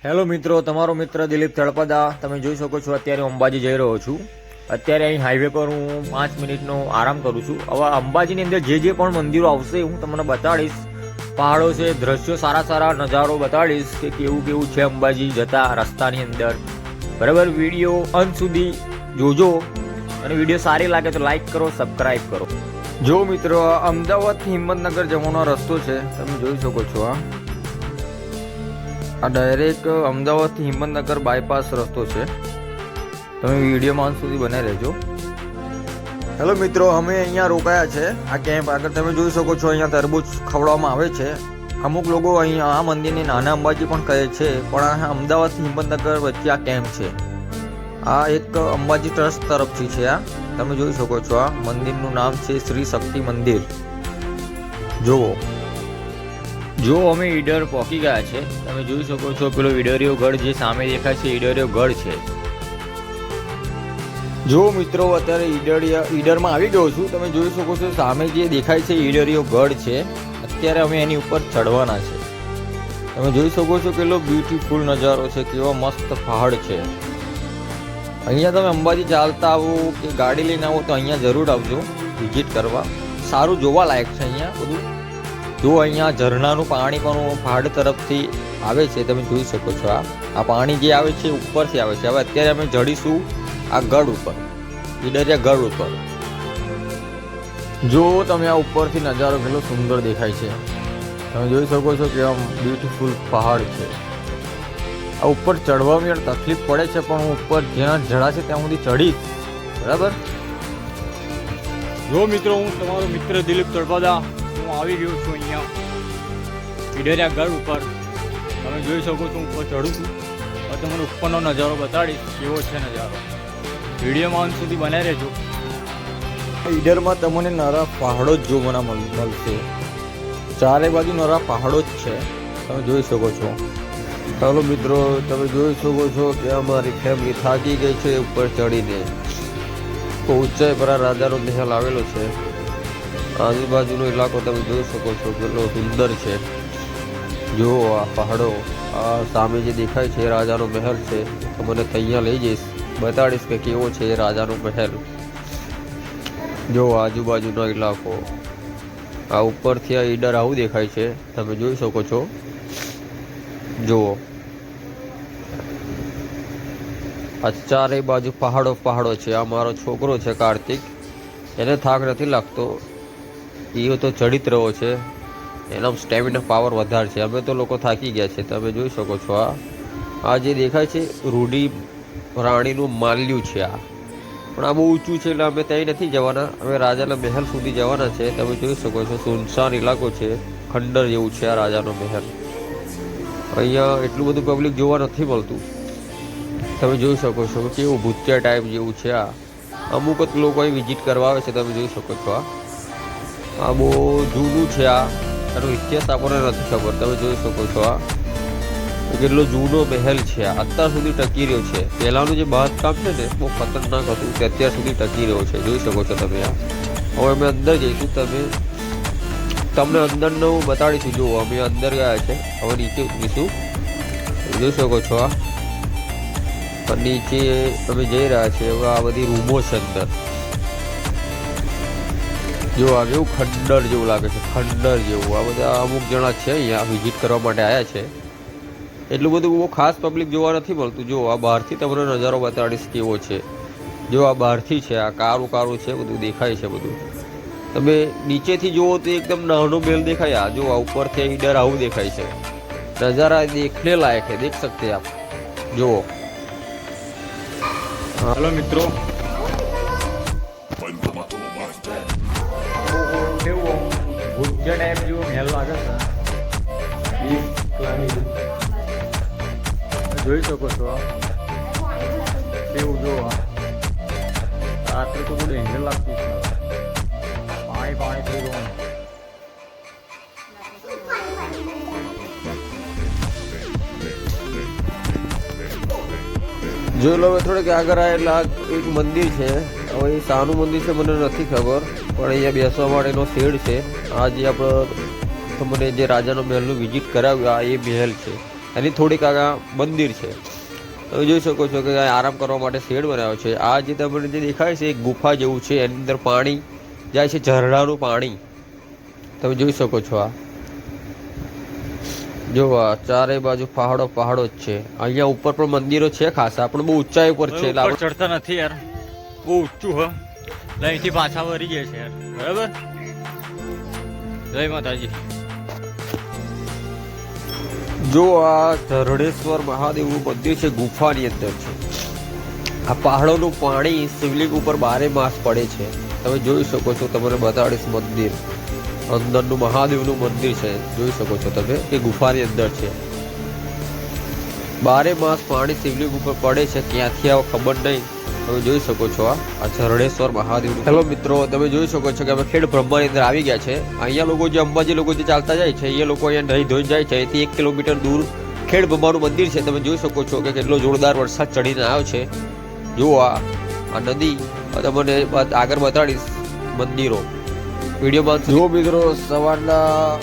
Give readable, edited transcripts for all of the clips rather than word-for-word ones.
Hello મિત્રો, તમારો મિત્ર દિલીપ તળપદા. તમે જોઈ શકો છો અત્યારે અંબાજી જઈ રહ્યો છું. અત્યારે અહીં હાઈવે પર હું 5 મિનિટનો આરામ કરું છું. હવે અંબાજીની અંદર જે પણ મંદિરો આવશે હું તમને બતાડીશ. પહાડો છે, દ્રશ્યો સારા નજારો બતાડીશ કે કેવું છે અંબાજી જતા રસ્તાની અંદર. બરાબર, વિડીયો અંત સુધી જોજો અને વિડીયો સારી લાગે તો લાઈક કરો, સબસ્ક્રાઈબ કરો. જો મિત્રો, અમદાવાદથી હિંમતનગર જવાનો રસ્તો છે, તમે જોઈ શકો છો. આ ડાયરેક્ટ અમદાવાદથી હિંમતનગર બાયપાસ રસ્તો છે. તમે વિડીયોમાં અંત સુધી બનાવી રહેજો. હેલો મિત્રો, અમે અહીંયા રોકાયા છે. આ કેમ્પ આગળ તમે જોઈ શકો છો. અહીંયા તરબૂચ ખવડાવવામાં આવે છે. અમુક લોકો અહીંયા આ મંદિરને નાના અંબાજી પણ કહે છે, પણ આ અમદાવાદથી હિંમતનગર વચ્ચે આ કેમ્પ છે. આ એક અંબાજી ટ્રસ્ટ તરફથી છે. આ તમે જોઈ શકો છો. આ મંદિરનું નામ છે શ્રી શક્તિ મંદિર. જો અમે ઈડર પહોંચી ગયા છે. તમે જોઈ શકો છો પેલો ઈડરિયો ગઢ જે સામે દેખાય છે, ઈડરિયો ગઢ છે. જો મિત્રો, અત્યારે ઈડરમાં આવી ગયો છું. તમે જોઈ શકો છો સામે જે દેખાય છે ઈડરિયો ગઢ છે. અત્યારે અમે એની ઉપર ચડવાના છે. તમે જોઈ શકો છો કેટલો બ્યુટીફુલ નજારો છે, કેવો મસ્ત પહાડ છે. અહીંયા તમે અંબાજી ચાલતા આવો કે ગાડી લઈને આવો તો અહીંયા જરૂર આવજો વિઝિટ કરવા. સારું જોવા લાયક છે અહીંયા બધું. જો અહીંયા ઝરણાનું પાણી પણ પહાડ તરફથી આવે છે. તમે જોઈ શકો છો. આ પાણી જે આવે છે ઉપરથી આવે છે. હવે અત્યારે અમે ચડીશું આ ગઢ ઉપર, ઈડરિયા ગઢ ઉપર. જો તમે આ ઉપરથી નજારો કેટલો સુંદર દેખાય છે. તમે જોઈ શકો છો કે આમ બ્યુટીફુલ પહાડ છે. આ ઉપર ચડવામાં તકલીફ પડે છે, પણ હું ઉપર જ્યાં જડાશે ત્યાં સુધી ચડીશ. બરાબર. જો મિત્રો, હું તમારો મિત્ર દિલીપ તળપદા આવી ગયો છું અહીંયા ઈડરિયા ગઢ ઉપર. તમે જોઈ શકો છો ઉપર ચડું છું. હવે તમને ઉપરનો નજારો બતાડીશ કેવો છે નજારો. વિડીયોમાં અંત સુધી બનાવી રહેજો. ઈડરમાં તમને નાના પહાડો જ જોવાના મળશે. ચારે બાજુ નાના પહાડો જ છે. તમે જોઈ શકો છો. ચાલો મિત્રો, તમે જોઈ શકો છો કે અમારી ફેમિલી થાકી ગઈ છે ઉપર ચડીને. તો ઊંચાઈ પર આ રાજાનો મહેલ આવેલો છે. આજુબાજુનો ઇલાકો તમે જોઈ શકો છો કેટલો સુંદર છે. જો આ પહાડો, આ સામે જે દેખાય છે રાજાનો મહેલ છે. તમને અહીંયા લઈ જઈશ, બતાડીશ કે કેવો છે રાજાનો મહેલ. જો આજુબાજુનો ઇલાકો, આ ઉપરથી આ ઈડર આવું દેખાય છે. તમે જોઈ શકો છો. જુઓ, આ ચારે બાજુ પહાડો છે. આ મારો છોકરો છે કાર્તિક, એને થાક નથી લાગતો. એ તો ચડિત રહ્યો છે. એનો સ્ટેમિના પાવર વધારે છે. અમે તો લોકો થાકી ગયા છે. તમે જોઈ શકો છો. આ જે દેખાય છે રૂડી રાણીનું માલ્યું છે. આ પણ આ બહુ ઊંચું છે એટલે અમે ત્યાં નથી જવાના. અમે રાજાના મહેલ સુધી જવાના છે. તમે જોઈ શકો છો સુનસાન ઇલાકો છે, ખંડર જેવું છે આ રાજાનો મહેલ. અહીંયા એટલું બધું પબ્લિક જોવા નથી મળતું. તમે જોઈ શકો છો કે કેવું ભૂતિયા ટાઈપ જેવું છે. આ અમુક જ લોકો અહીં વિઝિટ કરવા આવે છે. તમે જોઈ શકો છો. આ બહુ જૂનું છે. આનો ઇતિહાસ આપણને નથી ખબર. તમે જોઈ શકો છો. આ કેટલો જૂનો મહેલ છે. અત્યાર સુધી ટકી રહ્યો છે. પહેલાંનું જે બાંધકામ છે ને બહુ ખતરનાક હતું, તે અત્યાર સુધી ટકી રહ્યો છે. જોઈ શકો છો તમે. હવે અમે અંદર જઈશું. તમને અંદરનું બતાડીશું. જુઓ, અમે અંદર ગયા છે. હવે નીચે ઉતરીશું. જોઈ શકો છો. નીચે અમે જઈ રહ્યા છીએ. હવે આ બધી રૂમો છે અંદર. જો આ કેવું ખંડર જેવું લાગે છે, ખંડર જેવું. આ બધા અમુક જણા છે અહીંયા વિઝિટ કરવા માટે આવ્યા છે. એટલું બધું બહુ ખાસ પબ્લિક જોવા નથી મળતું. જો આ બહારથી તમને નજારો બતાડીશ કેવો છે. જો આ બહારથી છે. આ કારું છે, બધું દેખાય છે બધું. તમે નીચેથી જુઓ તો એકદમ નાનો બેલ દેખાય. આ જો આ ઉપરથી ઈડર આવું દેખાય છે. નજારા દેખને લાયક છે, દેખ सकते આપ. જુઓ. હેલો મિત્રો, ભૂતિયા ટાઈપ જેવો મહેલ લાગે છે. જોઈ શકો છો. કેવું જો રાત્રે તો બધું ડેન્જર લાગતું છે. પાણી થઈ ગયું. જોઈ લો. હવે થોડેક આગળ આવે એટલે આ એક મંદિર છે. હવે એ શાનું મંદિર છે મને નથી ખબર, પણ અહીંયા બેસવા માટેનો શેડ છે. આ જે આપણે તમને જે રાજાનો મહેલનું વિઝિટ કરાવ્યું, આ એ મહેલ છે. એની થોડીક આગળ મંદિર છે. તમે જોઈ શકો છો કે આરામ કરવા માટે શેડ બનાવ્યો છે. આ જે તમને જે દેખાય છે એક ગુફા જેવું છે, એની અંદર પાણી જાય છે, ઝરણાનું પાણી તમે જોઈ શકો છો. આ જો આ ચારે બાજુ પહાડો પહાડો જ છે. અહીંયા ઉપર પણ મંદિરો છે ખાસા, પણ બહુ ઊંચાઈ ઉપર છે એટલે આપણે ચડતા નથી યાર, બહુ ઊંચું હ. અહીંથી પાછા વળી જાય છે યાર. બરાબર. જય માતાજી. જો આ ધરણેશ્વર મહાદેવનું મંદિર છે, ગુફાની અંદર છે. આ પહાડોનું પાણી શિવલિંગ ઉપર 12 માસ પડે છે. તમે જોઈ શકો છો, તમને બતાડીશ મંદિર અંદરનું મહાદેવનું મંદિર છે. જોઈ શકો છો તમે કે ગુફાની અંદર છે. 12 માસ પાણી શિવલિંગ ઉપર પડે છે. ક્યાંથી આવે ખબર નહીં. તમે જોઈ શકો છો આ ધરણેશ્વર મહાદેવનું. હેલો મિત્રો, તમે જોઈ શકો છો કે અમે ખેડ બ્રહ્માની અંદર આવી ગયા છે. અહીંયા લોકો જે અંબાજી લોકો જે ચાલતા જાય છે, એ લોકો અહીંયા નહીં ધોઈને જાય છે. અહીંથી 1 કિલોમીટર દૂર ખેડ બ્રહ્માનું મંદિર છે. તમે જોઈ શકો છો કે કેટલો જોરદાર વરસાદ ચડીને આવ્યો છે. જુઓ આ નદી તમને આગળ બતાડીશ મંદિરો વિડીયોમાં. જુઓ મિત્રો, સવારના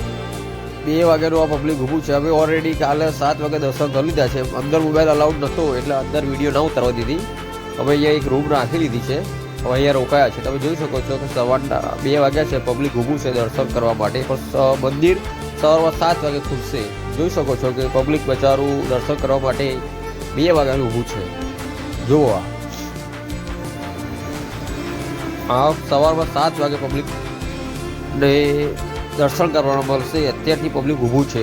2 વાગ્યાનું આ પબ્લિક ઊભું છે. અમે ઓલરેડી કાલે 7 વાગે દર્શન કરી લીધા છે. અંદર મોબાઈલ અલાઉડ નહોતો એટલે અંદર વિડીયો ના ઉતારવા દીધી. હવે અહીંયા એક રૂમ રાખી લીધી છે. હવે અહીંયા રોકાયા છે. તમે જોઈ શકો છો કે સવારના 2 વાગ્યા છે, પબ્લિક ઊભું છે દર્શન કરવા માટે. પણ મંદિર સવારમાં 7 વાગે ખુલશે. જોઈ શકો છો કે પબ્લિક બચારું દર્શન કરવા માટે 2 વાગ્યાનું ઊભું છે. જુઓ આ સવારમાં 7 વાગે પબ્લિક ને દર્શન કરવાનું મળશે. અત્યારથી પબ્લિક ઊભું છે,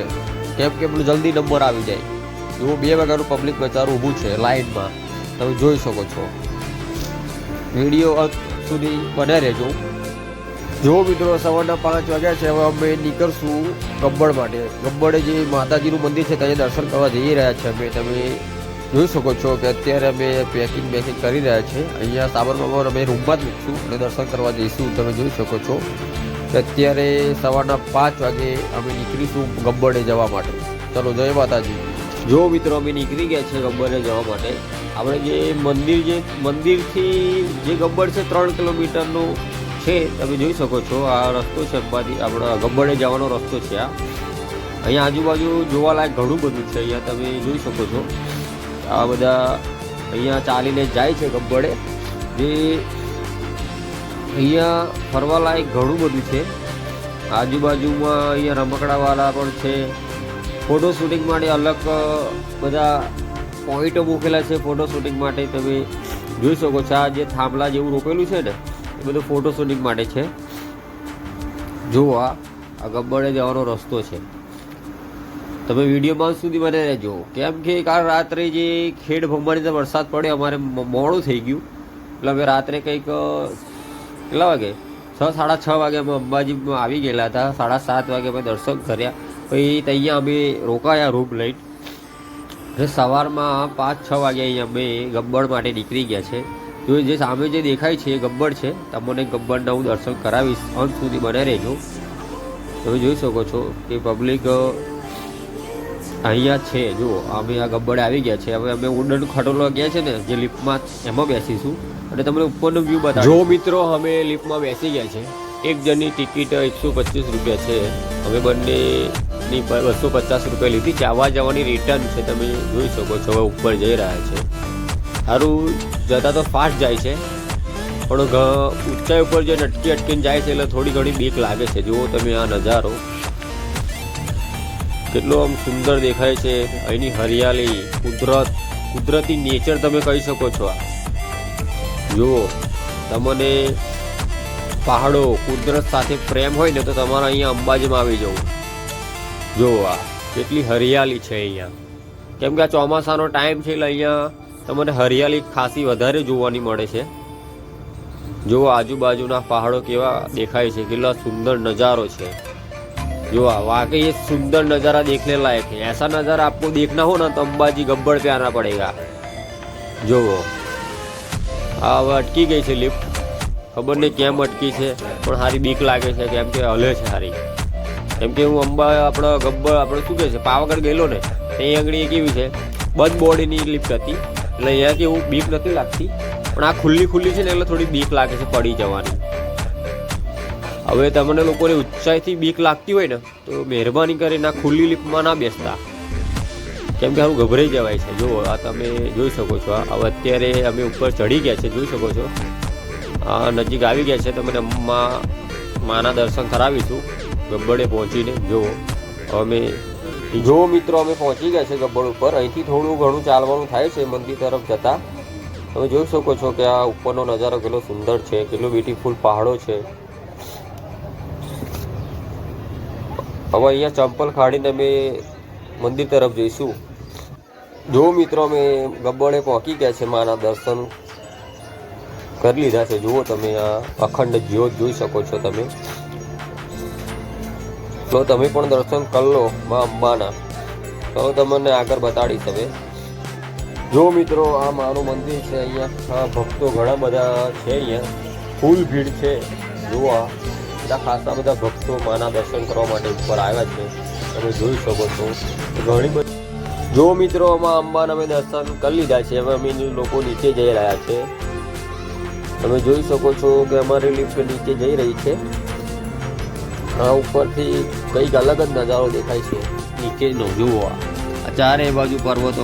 કેમ કે પેલું જલ્દી નંબર આવી જાય. જુઓ 2 વાગ્યાનું પબ્લિક બચારું ઊભું છે લાઇનમાં. તમે જોઈ શકો છો. વિડીયો અંત સુધી બને રહેજો. જો મિત્રો, સવારના 5 વાગ્યા છે. હવે અમે નીકળશું ગબ્બર માટે. ગબ્બરે જે માતાજીનું મંદિર છે ત્યાં દર્શન કરવા જઈ રહ્યા છે અમે. તમે જોઈ શકો છો કે અત્યારે અમે પેકિંગ કરી રહ્યા છે. અહીંયા સાબરમતીમાં અમે રૂમમાં જ મૂકશું અને દર્શન કરવા જઈશું. તમે જોઈ શકો છો કે અત્યારે સવારના 5 વાગે અમે નીકળીશું ગબ્બરે જવા માટે. ચલો, જય માતાજી. જો મિત્રો, અમે નીકળી ગયા છે ગબ્બરે જવા માટે. આપણે જે મંદિરથી જે ગબ્બર છે 3 કિલોમીટરનું છે. તમે જોઈ શકો છો આ રસ્તો છે અંબાજી આપણા ગબ્બરે જવાનો રસ્તો છે. અહીંયા આજુબાજુ જોવાલાયક ઘણું બધું છે. અહીંયા તમે જોઈ શકો છો આ બધા અહીંયા ચાલીને જાય છે ગબ્બરે. જે અહીંયા ફરવાલાયક ઘણું બધું છે. આજુબાજુમાં અહીંયા રમકડાવાળા પણ છે. ફોટો શૂટિંગ માટે અલગ બધા પોઈન્ટો મૂકેલા છે ફોટો શૂટિંગ માટે. તમે જોઈ શકો છો આ જે થાંભલા જેવું રોકેલું છે ને, એ બધું ફોટો શૂટિંગ માટે છે. જુઓ આ ગબ્બરે જવાનો રસ્તો છે. તમે વિડીયોમાં સુધી બને રહેજો, કેમ કે કાલ રાત્રે જે ખેડ ભમવાની અંદર વરસાદ પડ્યો, અમારે મોડું થઈ ગયું. એટલે અમે રાત્રે કંઈક કેટલા વાગે 6-6:30 વાગે અમે અંબાજીમાં આવી ગયેલા હતા. 7:30 વાગે અમે દર્શન કર્યા. પછી ત્યાં અમે રોકાયા રૂમ લઈને. એટલે સવારમાં 5-6 વાગે અહીંયા અમે ગબ્બર માટે નીકળી ગયા છે. જો જે સામે જે દેખાય છે એ ગબ્બર છે. તમને ગબ્બરના હું દર્શન કરાવીશ. અંત સુધી બને રહેજો. તમે જોઈ શકો છો કે પબ્લિક અહીંયા છે. જુઓ અમે આ ગબ્બરે આવી ગયા છે. હવે અમે ઉડન ખટોલો ગયા છે ને જે લિફ્ટમાં, એમાં બેસીશું અને તમને ઉપરનો વ્યૂ બતાવો. જો મિત્રો, અમે લિફ્ટમાં બેસી ગયા છે. એક જણની ટિકિટ 125 રૂપિયા છે. અમે બંનેની 250 રૂપિયા લીધી છે. આવવા જવાની રિટર્ન છે. તમે જોઈ શકો છો હવે ઉપર જઈ રહ્યા છે. સારું જતા તો ફાસ્ટ જાય છે, પણ ઊંચાઈ ઉપર જે અટકીને જાય છે એટલે થોડી ઘણી બીક લાગે છે. જુઓ તમે આ નજારો કેટલો આમ સુંદર દેખાય છે. અહીંની હરિયાળી, કુદરતી નેચર તમે કહી શકો છો. આ જુઓ, તમને પહાડો, કુદરત સાથે પ્રેમ હોય ને તો તમારે અહીંયા અંબાજીમાં આવી જવું. જુઓ આ કેટલી હરિયાળી છે અહીંયા. કેમ કે આ ચોમાસાનો ટાઈમ છે એટલે અહીંયા તમને હરિયાળી ખાસી વધારે જોવાની મળે છે. જુઓ આજુબાજુના પહાડો કેવા દેખાય છે, કેટલા સુંદર નજારો છે. जो वाकई ये सुंदर नज़ारा देखने लायक है। ऐसा नज़ारा आपको देखना हो ना तो अंबाजी गब्बर पे आना पड़ेगा। जो अब अटकी गई है लिफ्ट, खबर नहीं केम अटकी है पण हारी बीक लागे है केम के हले है हारी। केम के हूँ अंबा अपना गब्बर अपने शू कहे पावागढ़ गयेलो ने अहीं आगळ केवी है बंद बॉडीनी लिफ्ट हती એટલે અહીંયા કેવું બીક નથી લાગતી પણ આ ખુલ્લી ખુલ્લી છે ને એટલે થોડી બીક લાગે છે પડી જવાની। હવે તમને લોકોને ઊંચાઈથી બીક લાગતી હોય ને તો મહેરબાની કરીને આ ખુલ્લી લિફ્ટમાં ના બેસતા, કેમ કે આવું ગભરાઈ જવાય છે. જુઓ આ તમે જોઈ શકો છો. હવે અત્યારે અમે ઉપર ચડી ગયા છે, જોઈ શકો છો. નજીક આવી ગયા છે. તમને માના દર્શન કરાવીશું ગબ્બડે પહોંચીને. જુઓ અમે મિત્રો અમે પહોંચી ગયા છે ગબ્બડ ઉપર. અહીંથી થોડું ઘણું ચાલવાનું થાય છે મંદિર તરફ જતા. તમે જોઈ શકો છો કે આ ઉપરનો નજારો કેટલો સુંદર છે, કેટલો બ્યુટીફુલ પહાડો છે. હવે અહીંયા ચંપલ કાઢીને અમે મંદિર તરફ જઈશું. જો મિત્રો અમે ગબ્બડે પહોંચી ગયા છે, માના દર્શન કરી લીધા છે. જુઓ તમે આ અખંડ જ્યોત જોઈ શકો છો તમે. તો તમે પણ દર્શન કરી લો મા અંબાના. તો તમને આગળ બતાડીશ હવે. જો મિત્રો આ મારું મંદિર છે. અહીંયા ભક્તો ઘણા બધા છે. અહીંયા ફૂલ ભીડ છે. જુઓ બધા ખાસા બધા ભક્તો માના દર્શન કરવા માટે ઉપર આવ્યા છે. તમે જોઈ શકો છો ઘણી બધી. જો મિત્રો આમાં અંબાના અમે દર્શન કરી લીધા છે. હવે અમે લોકો નીચે જઈ રહ્યા છે. તમે જોઈ શકો છો કે અમારી લિફ્ટ નીચે જઈ રહી છે. આ ઉપરથી કંઈક અલગ જ નજારો દેખાય છે નીચેનો. જુઓ આ ચારે બાજુ પર્વતો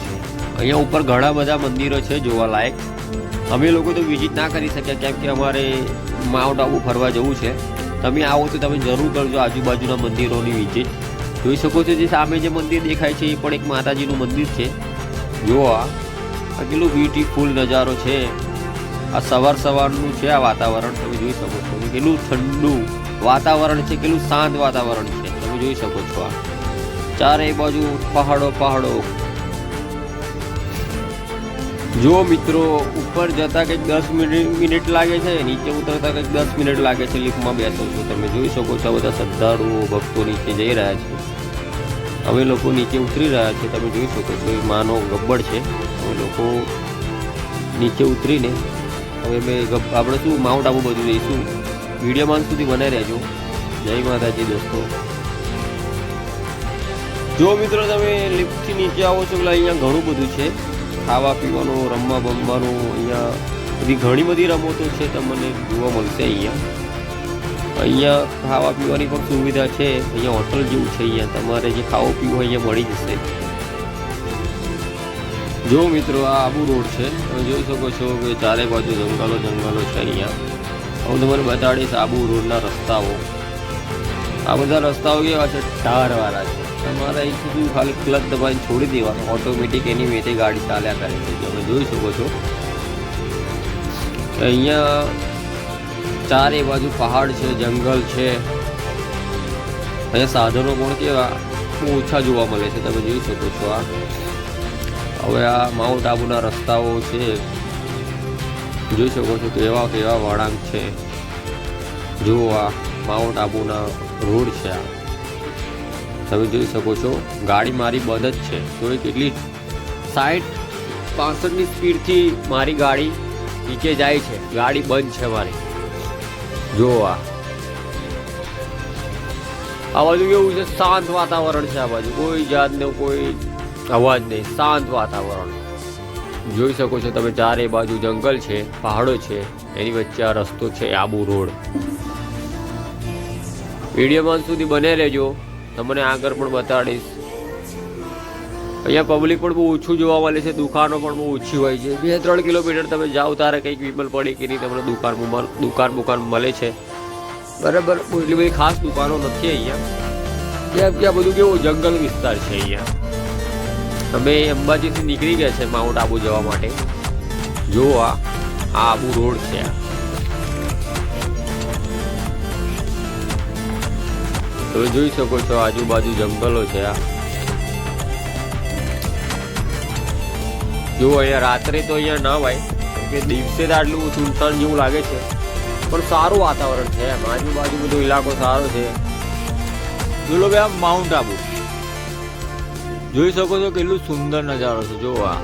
છે. અહીંયા ઉપર ઘણા બધા મંદિરો છે જોવાલાયક. અમે લોકો તો વિઝિટ ના કરી શક્યા કેમ કે અમારે માઉન્ટ આબુ ફરવા જવું છે. તમે આવો તો તમે જરૂર કરજો આજુબાજુના મંદિરોની વિઝિટ. જોઈ શકો છો જે સામે જે મંદિર દેખાય છે એ પણ એક માતાજીનું મંદિર છે. જુઓ આ કેટલું બ્યુટીફુલ નજારો છે. આ સવારનું છે આ વાતાવરણ. તમે જોઈ શકો છો કેટલું ઠંડુ વાતાવરણ છે, કેટલું શાંત વાતાવરણ છે. તમે જોઈ શકો છો આ ચારે બાજુ પહાડો. જો મિત્રો ઉપર જતા કંઈક 10 મિનિટ લાગે છે, નીચે ઉતરતા કંઈક 10 મિનિટ લાગે છે. લિફ્ટમાં બેસો છો તમે જોઈ શકો છો. બધા શ્રદ્ધાળુઓ ભક્તો નીચે જઈ રહ્યા છે. અમે લોકો નીચે ઉતરી રહ્યા છે. તમે જોઈ શકો છો એ માનો ગબ્બડ છે. અમે લોકો નીચે ઉતરીને હવે આપણે શું માઉન્ટ આબુ બધું જઈશું. વિડીયોમાં સુધી બનાવી રહેજો. જય માતાજી દોસ્તો. જો મિત્રો તમે લિફ્ટથી નીચે આવો છો એટલે અહીંયા ઘણું બધું છે. ખાવા પીવાનું, રમવા બમવાનું, અહીંયા ઘણી બધી રમતો છે તમને જોવા મળશે. અહીંયા ખાવા પીવાની પણ સુવિધા છે. અહીંયા હોટલ જેવું છે. અહીંયા તમારે જે ખાવું પીવું અહીંયા મળી જશે. જો મિત્રો આ આબુ રોડ છે. તમે જોઈ શકો છો કે ચારે બાજુ જંગલો છે. અહીંયા હું તમને બતાડીશ આબુ રોડના રસ્તાઓ. આ બધા રસ્તાઓ કેવા છે? ટારવાળા છે. તમારે અહીં સુધી ખાલી ક્લચ દબાવીને છોડી દેવાનું, ઓટોમેટિક એની મેથે ગાડી ચાલ્યા કરે છે. તમે જોઈ શકો છો અહીંયા ચારે બાજુ પહાડ છે, જંગલ છે. અહીંયા સાધનો પણ કેવા ઓછા જોવા મળે છે. તમે જોઈ શકો છો આ હવે આ માઉન્ટ આબુના રસ્તાઓ છે. જોઈ શકો છો કેવા વળાંક છે. જુઓ આ માઉન્ટ આબુના રોડ છે. આ તમે જોઈ શકો છો ગાડી મારી બંધ જ છે. તો એ કેટલી 60-65ની સ્પીડથી મારી ગાડી નીચે જાય છે. ગાડી બંધ છે મારી. જો આ બાજુ કેવું છે? શાંત વાતાવરણ છે. આ બાજુ કોઈ જાતનો કોઈ અવાજ નહીં, શાંત વાતાવરણ. જોઈ શકો છો તમે ચારે બાજુ જંગલ છે, પહાડો છે. એની વચ્ચે આ રસ્તો છે આબુ રોડ. વિડીયોમાં સુધી બને રહેજો. તમને આગળ પણ બતાડીશ. અહીંયા પબ્લિક પણ બહુ ઓછું જોવા મળે છે. દુકાનો પણ બહુ ઓછી હોય છે. 2-3 કિલોમીટર તમે જાઓ તારે કંઈક વિમલ પડે કે નહીં તમને દુકાન મળે છે. બરાબર. એટલી બધી ખાસ દુકાનો નથી અહીંયા. ત્યાં બધું કેવું જંગલ વિસ્તાર છે. અહીંયા અમે અંબાજીથી નીકળી ગયા છે માઉન્ટ આબુ જવા માટે. જો આ આબુ રોડ છે. તમે જોઈ શકો છો આજુબાજુ જંગલો છે. આ જો અહીંયા રાત્રે તો અહીંયા ના ભાઈ કે દિવસે તો આટલું સુનસાન જેવું લાગે છે, પણ સારું વાતાવરણ છે. આજુબાજુ બધો ઇલાકો સારો છે. જોલો ભાઈ આ માઉન્ટ આબુ જોઈ શકો છો કેટલું સુંદર નજારો છે. જો આ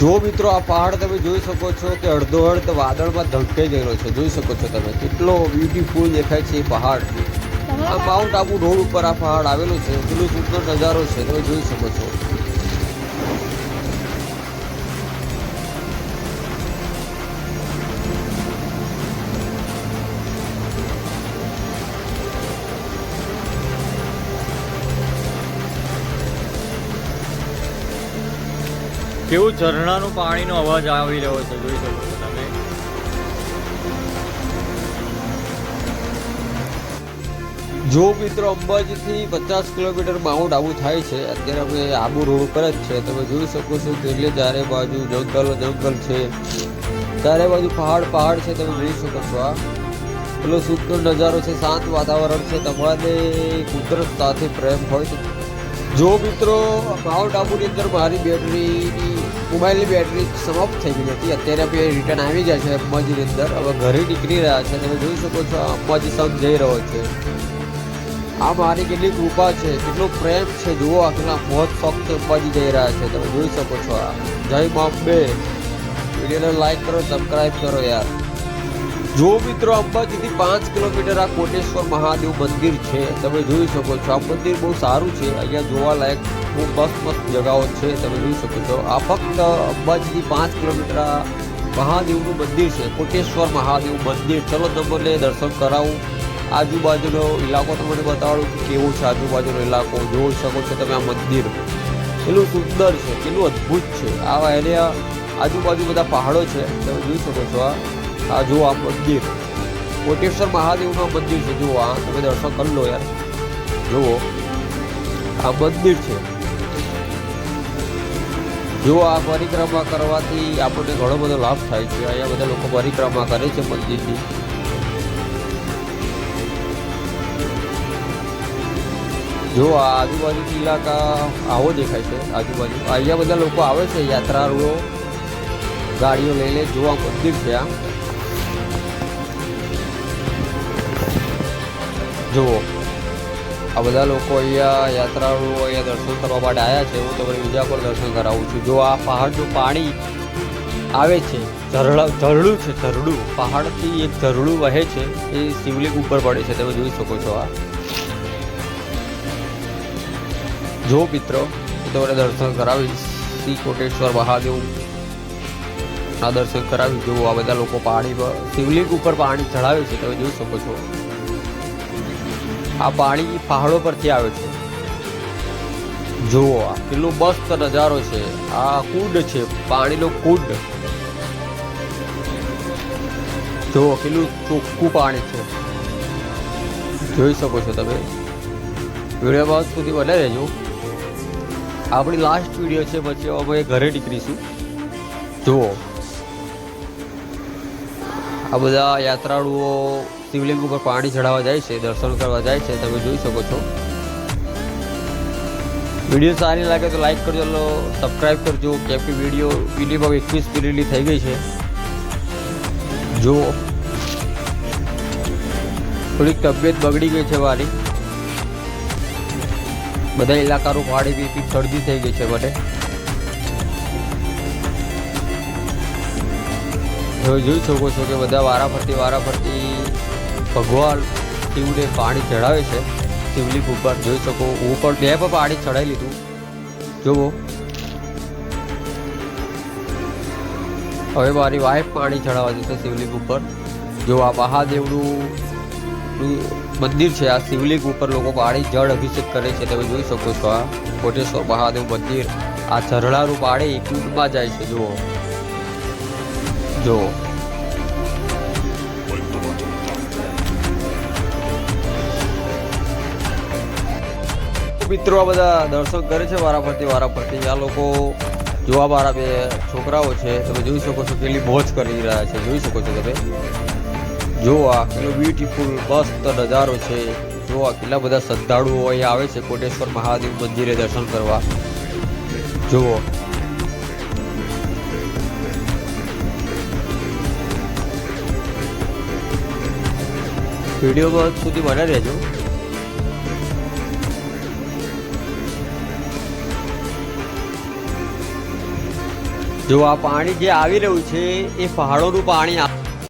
જો મિત્રો આ પહાડ તમે જોઈ શકો છો કે અડધો અડધ વાદળમાં ઢંકાઈ ગયેલો છે. જોઈ શકો છો તમે કેટલો બ્યુટીફુલ દેખાય છે એ પહાડ. આ માઉન્ટ આબુ રોડ ઉપર આ પહાડ આવેલો છે. કેટલો સુંદર નજારો છે તમે જોઈ શકો છો. કેવું ઝરણાનું પાણીનો અવાજ આવી રહ્યો છે, જોઈ શકો છો તમે. જો મિત્રો અંબાજીથી 50 કિલોમીટર માઉન્ટ આબુ થાય છે. અત્યારે અમે આબુ રોડ ઉપર જ છે. તમે જોઈ શકો છો કે એટલે ચારે બાજુ જંગલ છે, ચારે બાજુ પહાડ છે. તમે જોઈ શકો છો આ પેલો સુંદર નજારો છે, શાંત વાતાવરણ છે. તમારે કુદરત સાથે પ્રેમ હોય તો જો મિત્રો માઉન્ટ આબુની અંદર મારી મોબાઈલની બેટરી સમાપ્ત થઈ ગઈ હતી. અત્યારે અમે રિટર્ન આવી ગયા છે અંબાજીની અંદર. હવે ઘરે નીકળી રહ્યા છે. તમે જોઈ શકો છો અંબાજી સંઘ જઈ રહ્યો છે. આ મારી કેટલી કૃપા છે, કેટલો પ્રેમ છે. જુઓ આ કેટલા મોજ શોખથી અંબાજી જઈ રહ્યા છે. તમે જોઈ શકો છો આ જય મા અંબે. વિડીયોને લાઈક કરો, સબસ્ક્રાઈબ કરો યાર. જો મિત્રો અંબાજીથી 5 કિલોમીટર આ કોટેશ્વર મહાદેવ મંદિર છે. તમે જોઈ શકો છો આ મંદિર બહુ સારું છે. અહીંયા જોવાલાયક બહુ મસ્ત જગાઓ છે. તમે જોઈ શકો છો આ ફક્ત અંબાજીથી 5 કિલોમીટર આ મહાદેવનું મંદિર છે, કોટેશ્વર મહાદેવ મંદિર. ચલો તમને દર્શન કરાવું. આજુબાજુનો ઇલાકો તમને બતાડું કે કેવો છે આજુબાજુનો ઇલાકો. જોઈ શકો છો તમે આ મંદિર કેટલું સુંદર છે, કેટલું અદ્ભુત છે. આ એને આજુબાજુ બધા પહાડો છે. તમે જોઈ શકો છો આ જુઓ આ મંદિર કોટેશ્વર મહાદેવનું મંદિર છે. જુઓ આ તમે દર્શન કરી લો યાર. જુઓ આ મંદિર છે. જુઓ આ પરિક્રમા કરવાથી આપણને ઘણો બધો લાભ થાય છે. અહીંયા બધા લોકો પરિક્રમા કરે છે મંદિરની. જો આ આજુબાજુ ઇલાકા આવો દેખાય છે. આજુબાજુ અહીંયા બધા લોકો આવે છે, યાત્રાળુઓ ગાડીઓ લઈને. જો આ મંદિર છે. આ જુઓ આ બધા લોકો અહીંયા યાત્રાળુઓ અહીંયા દર્શન કરવા માટે આવ્યા છે. હું તમને બીજા પર દર્શન કરાવું છું. જો આ પહાડનું પાણી આવે છે, ઝરણું છે. ઝરણું પહાડથી એક ઝરણું વહે છે, એ શિવલિંગ ઉપર પડે છે. તમે જોઈ શકો છો આ. જો મિત્રો હું તમને દર્શન કરાવીશ શ્રી કોટેશ્વર મહાદેવ ના દર્શન કરાવી. જુઓ આ બધા લોકો પાણી પર શિવલિંગ ઉપર પાણી ચડાવે છે. તમે જોઈ શકો છો આ પાણી પહાડો પરથી આવે છે. જુઓ આ કેટલો મસ્ત નજારો છે. આ કુંડ છે, પાણીનો કુંડ. જુઓ કેટલું ચોખ્ખું પાણી છે. જોઈ શકો છો તમે. વિડીયોમાં સુધી બને રહેજો. આપણી લાસ્ટ વિડીયો છે, પછી અમે ઘરે નીકળીશું. જુઓ આ બધા યાત્રાળુઓ શિવલિંગ ઉપર પાણી ચડાવવા જાય છે, દર્શન કરવા જાય છે. તમે જોઈ શકો છો. વિડીયો સારી લાગે તો લાઈક કરજો, સબસ્ક્રાઈબ કરજો. કેમ કે વિડીયો મિનિમમ 21 મિનિટની થઈ ગઈ છે. જુઓ થોડીક તબિયત બગડી ગઈ છે મારી. બધા ઇલાકાનું પાણી પી શરદી થઈ ગઈ છે મને. જોઈ શકો છો કે બધા વારાફરતી ભગવાન શિવને પાણી ચડાવે છે શિવલિંગ ઉપર. જોઈ શકો હું પણ 2 પર પાણી ચડાવી લીધું. જુઓ હવે મારી વાઈફ પાણી ચડાવવા જશે શિવલિંગ ઉપર. જો આ મહાદેવનું મંદિર છે. આ શિવલિંગ ઉપર લોકો પાણી જળ અભિષેક કરે છે. તમે જોઈ શકો છો આ કોટેશ્વર મહાદેવ મંદિર. આ ઝરણાનું પાણી કુંડમાં જાય છે. જુઓ જુઓ મિત્રો આ બધા દર્શન કરે છે વારાફરતી. આ લોકો જોવા મારા 2 છોકરાઓ છે. તમે જોઈ શકો છો કેટલી મોજ કરી રહ્યા છે. જોઈ શકો છો તમે. જો આ કેટલો બ્યુટીફુલ મસ્ત નજારો છે. જો આ કેટલા બધા શ્રદ્ધાળુઓ અહીંયા આવે છે કોટેશ્વર મહાદેવ મંદિરે દર્શન કરવા. જુઓ વિડીયોમાં સુધી બને રહેજો. જો આ પાણી જે આવી રહ્યું છે એ પહાડોનું પાણી